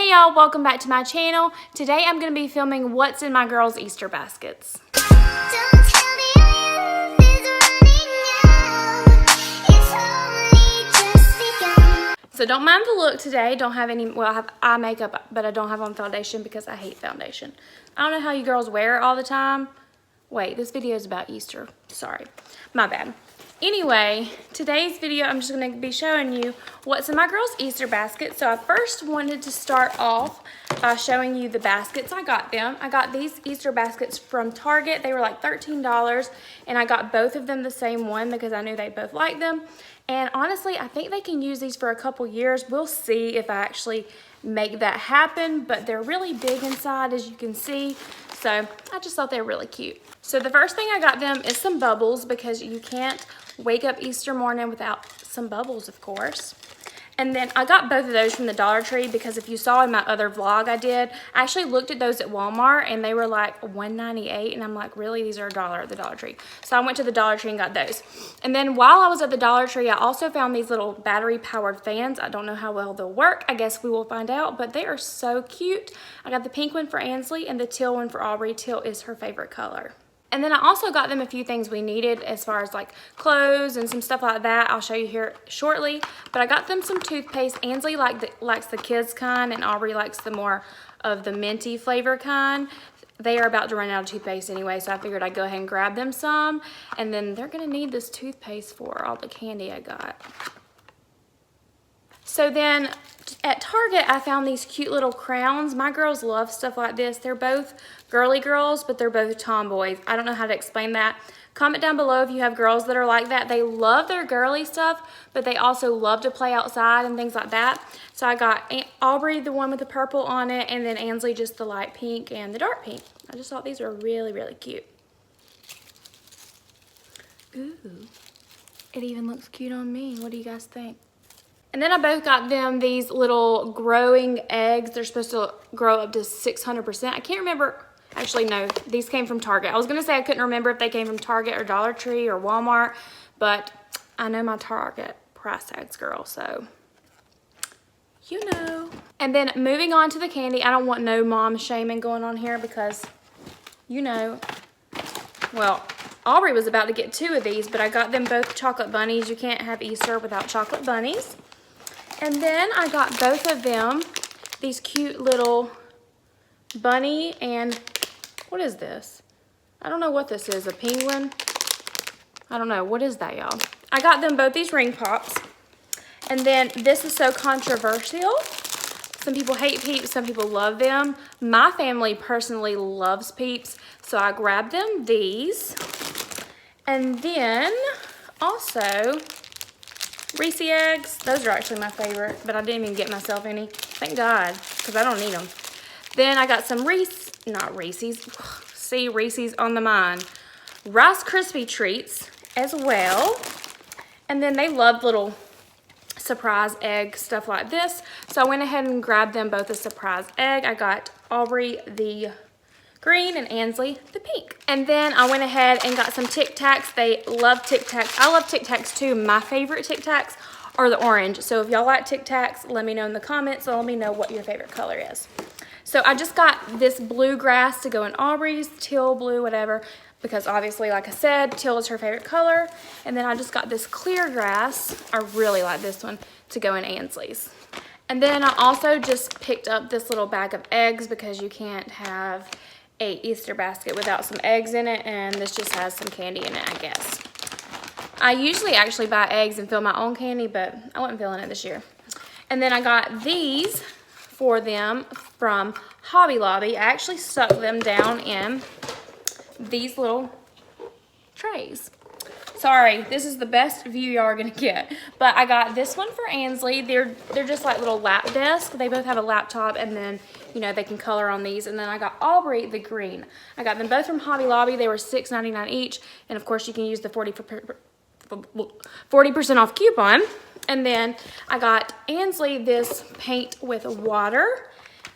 Hey y'all, welcome back to my channel. Today I'm going to be filming what's in my girls' Easter baskets. So don't mind the look today. Don't have any, well, I have eye makeup, but I don't have on foundation because I hate foundation. I don't know how you girls wear it all the time. Wait, this video is about Easter. Sorry, my bad. Anyway, today's video, I'm just going to be showing you what's in my girls' Easter basket. So I first wanted to start off by showing you the baskets I got them. I got these Easter baskets from Target. They were like $13, and I got both of them the same one because I knew they both liked them. And honestly, I think they can use these for a couple years. We'll see if I actually make that happen, but they're really big inside, as you can see. So I just thought they were really cute. So the first thing I got them is some bubbles, because you can't wake up Easter morning without some bubbles, of course. And then I got both of those from the Dollar Tree because if you saw in my other vlog I did, I actually looked at those at Walmart and they were like $1.98, and I'm like, really? These are $1 at the Dollar Tree. So I went to the Dollar Tree and got those. And then while I was at the Dollar Tree, I also found these little battery powered fans. I don't know how well they'll work. I guess we will find out, but they are so cute. I got the pink one for Ansley and the teal one for Aubrey. Teal is her favorite color. And then I also got them a few things we needed as far as like clothes and some stuff like that. I'll show you here shortly. But I got them some toothpaste. Ansley likes the kids kind, and Aubrey likes the more of the minty flavor kind. They are about to run out of toothpaste anyway, so I figured I'd go ahead and grab them some. And then they're gonna need this toothpaste for all the candy I got. So then at Target, I found these cute little crowns. My girls love stuff like this. They're both girly girls, but they're both tomboys. I don't know how to explain that. Comment down below if you have girls that are like that. They love their girly stuff, but they also love to play outside and things like that. So I got Aubrey, the one with the purple on it, and then Ansley just the light pink and the dark pink. I just thought these were really, really cute. Ooh, it even looks cute on me. What do you guys think? And then I both got them these little growing eggs. They're supposed to grow up to 600%. I can't remember. Actually, no, these came from Target. I was going to say I couldn't remember if they came from Target or Dollar Tree or Walmart, but I know my Target price tags, girl, so you know. And then moving on to the candy, I don't want no mom shaming going on here because, you know, well, Aubrey was about to get 2 of these, but I got them both chocolate bunnies. You can't have Easter without chocolate bunnies. And then I got both of them these cute little bunny and, what is this? I don't know what this is, a penguin? I don't know, what is that, y'all? I got them both these ring pops. And then this is so controversial. Some people hate Peeps, some people love them. My family personally loves Peeps, so I grabbed them these. And then also Reese eggs. Those are actually my favorite, but I didn't even get myself any. Thank God, because I don't need them. Then I got some Reese's on the mind. Rice Krispie treats as well. And then they love little surprise egg stuff like this. So I went ahead and grabbed them both a surprise egg. I got Aubrey the green and Ansley the pink. And then I went ahead and got some Tic Tacs. They love Tic Tacs. I love Tic Tacs too. My favorite Tic Tacs are the orange. So if y'all like Tic Tacs, let me know in the comments. Let me know what your favorite color is. So I just got this bluegrass to go in Aubrey's, teal, blue, whatever, because obviously, like I said, teal is her favorite color. And then I just got this clear grass. I really like this one to go in Ansley's. And then I also just picked up this little bag of eggs because you can't have a Easter basket without some eggs in it, and this just has some candy in it, I guess. I usually actually buy eggs and fill my own candy, but I wasn't feeling it this year. And then I got these for them from Hobby Lobby. I actually stuck them down in these little trays. Sorry, this is the best view y'all are gonna get. But I got this one for Ansley. They're just like little lap desks. They both have a laptop, and then, you know, they can color on these. And then I got Aubrey the green. I got them both from Hobby Lobby. They were $6.99 each. And of course you can use the 40% off coupon. And then I got Ansley this paint with water.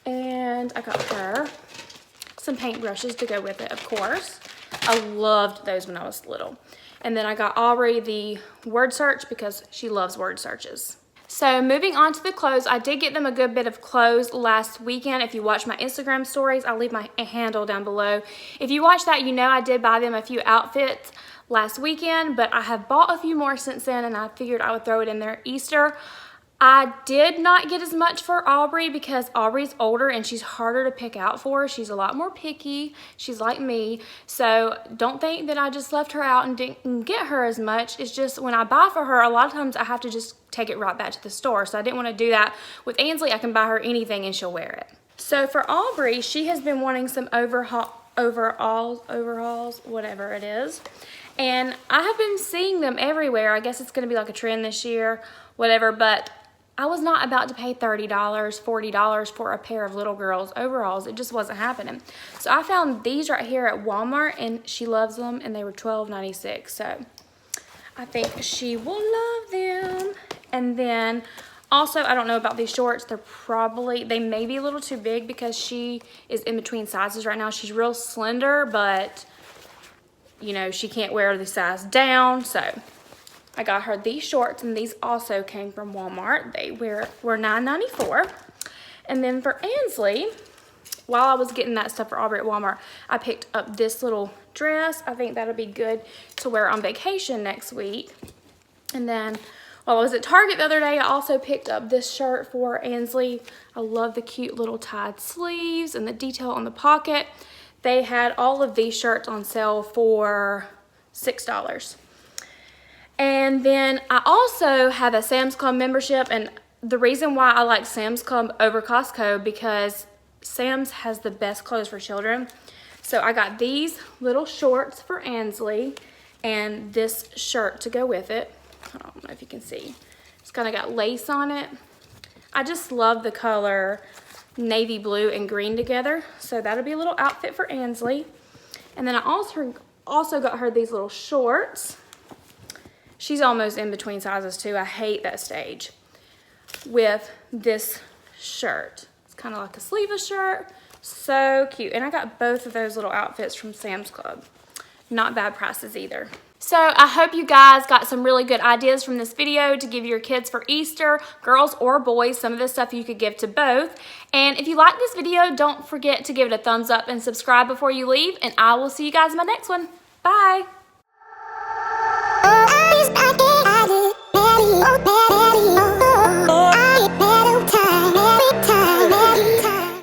And I got her some paint brushes to go with it, of course. I loved those when I was little. And then I got Aubrey the word search because she loves word searches. So moving on to the clothes, I did get them a good bit of clothes last weekend. If you watch my Instagram stories, I'll leave my handle down below. If you watch that, you know I did buy them a few outfits last weekend, but I have bought a few more since then, and I figured I would throw it in there Easter. I did not get as much for Aubrey because Aubrey's older and she's harder to pick out for. She's a lot more picky. She's like me. So don't think that I just left her out and didn't get her as much. It's just when I buy for her, a lot of times I have to just take it right back to the store. So I didn't want to do that. With Ansley, I can buy her anything and she'll wear it. So for Aubrey, she has been wanting some overalls, whatever it is. And I have been seeing them everywhere. I guess it's going to be like a trend this year, whatever, but I was not about to pay $30, $40 for a pair of little girls' overalls. It just wasn't happening. So I found these right here at Walmart, and she loves them, and they were $12.96. So I think she will love them. And then also, I don't know about these shorts. They may be a little too big because she is in between sizes right now. She's real slender, but you know, she can't wear the size down. So I got her these shorts, and these also came from Walmart. They were $9.94. And then for Ansley, while I was getting that stuff for Aubrey at Walmart, I picked up this little dress. I think that'll be good to wear on vacation next week. And then while I was at Target the other day, I also picked up this shirt for Ansley. I love the cute little tied sleeves and the detail on the pocket. They had all of these shirts on sale for $6. And then I also have a Sam's Club membership, and the reason why I like Sam's Club over Costco because Sam's has the best clothes for children. So I got these little shorts for Ansley and this shirt to go with it. I don't know if you can see. It's kind of got lace on it. I just love the color navy blue and green together. So that'll be a little outfit for Ansley. And then I also got her these little shorts. She's almost in between sizes too. I hate that stage. With this shirt. It's kind of like a sleeveless shirt. So cute. And I got both of those little outfits from Sam's Club. Not bad prices either. So I hope you guys got some really good ideas from this video to give your kids for Easter, girls or boys. Some of this stuff you could give to both. And if you like this video, don't forget to give it a thumbs up and subscribe before you leave. And I will see you guys in my next one. Bye.